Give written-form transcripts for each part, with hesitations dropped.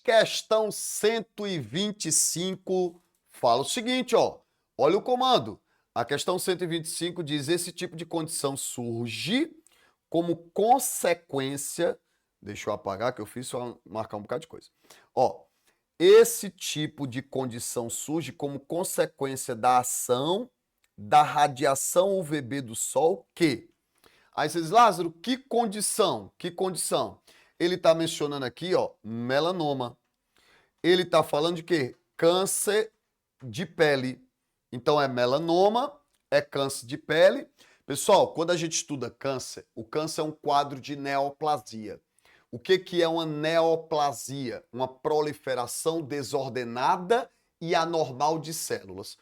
Questão 125 fala o seguinte, ó. Olha o comando. A questão 125 diz: esse tipo de condição surge como consequência. Deixa eu apagar que eu fiz só marcar um bocado de coisa. Ó, esse tipo de condição surge como consequência da ação da radiação UVB do Sol que... Aí vocês, Lázaro, que condição? Que condição? Ele está mencionando aqui, ó, melanoma. Ele está falando de quê? Câncer de pele. Então é melanoma, é câncer de pele. Pessoal, quando a gente estuda câncer, o câncer é um quadro de neoplasia. O que é uma neoplasia? Uma proliferação desordenada e anormal de células.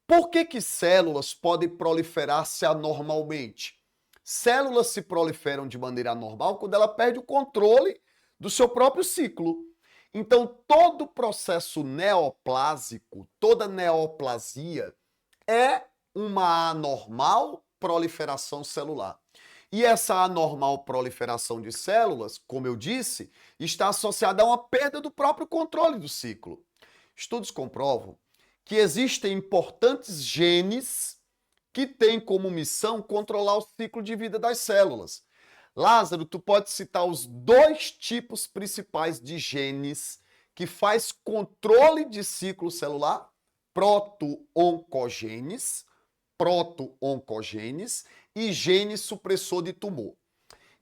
Por que células podem proliferar-se anormalmente? Células se proliferam de maneira anormal quando ela perde o controle do seu próprio ciclo. Então, todo processo neoplásico, toda neoplasia é uma anormal proliferação celular. E essa anormal proliferação de células, como eu disse, está associada a uma perda do próprio controle do ciclo. Estudos comprovam que existem importantes genes que têm como missão controlar o ciclo de vida das células. Lázaro, tu pode citar os dois tipos principais de genes que faz controle de ciclo celular? Proto-oncogenes e gene supressor de tumor.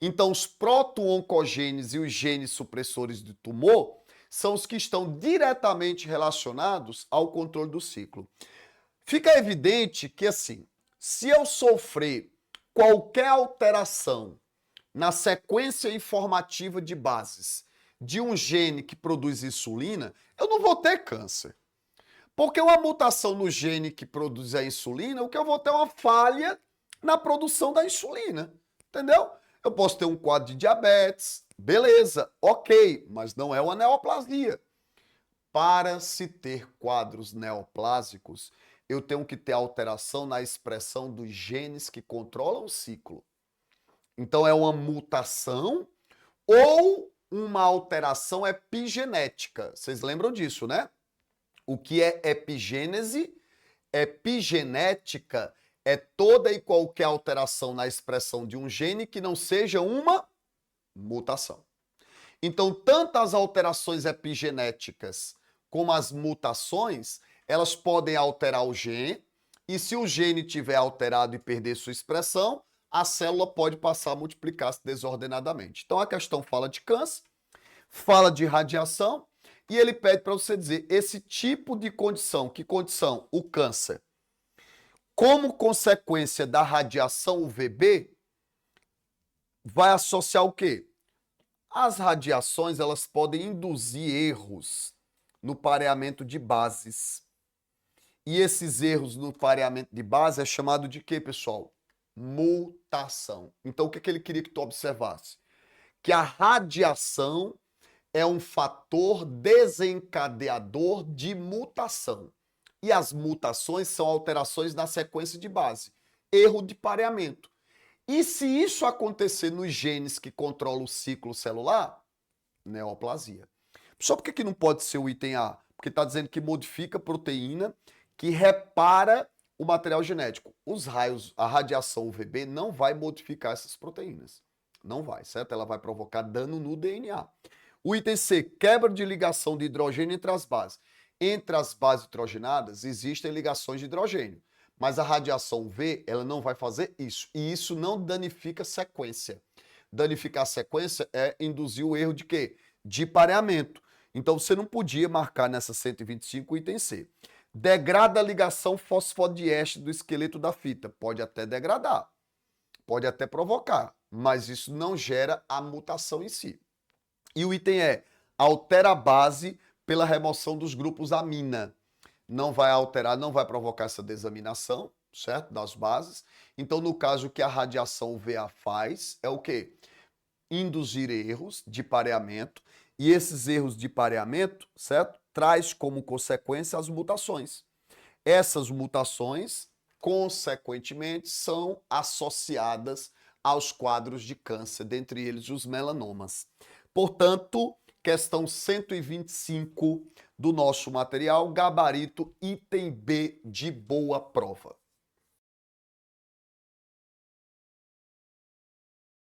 Então, os proto-oncogenes e os genes supressores de tumor são os que estão diretamente relacionados ao controle do ciclo. Fica evidente que, assim, se eu sofrer qualquer alteração na sequência informativa de bases de um gene que produz insulina, eu não vou ter câncer. Porque uma mutação no gene que produz a insulina, o que eu vou ter é uma falha na produção da insulina, entendeu? Eu posso ter um quadro de diabetes, beleza, ok, mas não é uma neoplasia. Para se ter quadros neoplásicos, eu tenho que ter alteração na expressão dos genes que controlam o ciclo. Então é uma mutação ou uma alteração epigenética. Vocês lembram disso, né? O que é epigênese? Epigenética é toda e qualquer alteração na expressão de um gene que não seja uma mutação. Então, tanto as alterações epigenéticas como as mutações, elas podem alterar o gene, e se o gene tiver alterado e perder sua expressão, a célula pode passar a multiplicar-se desordenadamente. Então, a questão fala de câncer, fala de radiação, e ele pede para você dizer esse tipo de condição. Que condição? O câncer. Como consequência da radiação UVB, vai associar o quê? As radiações, elas podem induzir erros no pareamento de bases. E esses erros no pareamento de base é chamado de quê, pessoal? Mutação. Então, o que ele queria que tu observasse? Que a radiação é um fator desencadeador de mutação. E as mutações são alterações na sequência de base. Erro de pareamento. E se isso acontecer nos genes que controlam o ciclo celular? Neoplasia. Só por que não pode ser o item A? Porque está dizendo que modifica a proteína que repara o material genético. Os raios, a radiação UVB não vai modificar essas proteínas. Não vai, certo? Ela vai provocar dano no DNA. O item C, quebra de ligação de hidrogênio entre as bases. Entre as bases hidrogenadas existem ligações de hidrogênio, mas a radiação UV, ela não vai fazer isso. E isso não danifica a sequência. Danificar a sequência é induzir o erro de quê? De pareamento. Então você não podia marcar nessa 125 o item C. Degrada a ligação fosfodiéster do esqueleto da fita. Pode até degradar, pode até provocar, mas isso não gera a mutação em si. E o item E, altera a base pela remoção dos grupos amina. Não vai alterar, não vai provocar essa desaminação, certo? Das bases. Então, no caso, o que a radiação UVA faz é o quê? Induzir erros de pareamento. E esses erros de pareamento, certo? Traz como consequência as mutações. Essas mutações, consequentemente, são associadas aos quadros de câncer, dentre eles os melanomas. Portanto, questão 125 do nosso material, gabarito item B de boa prova.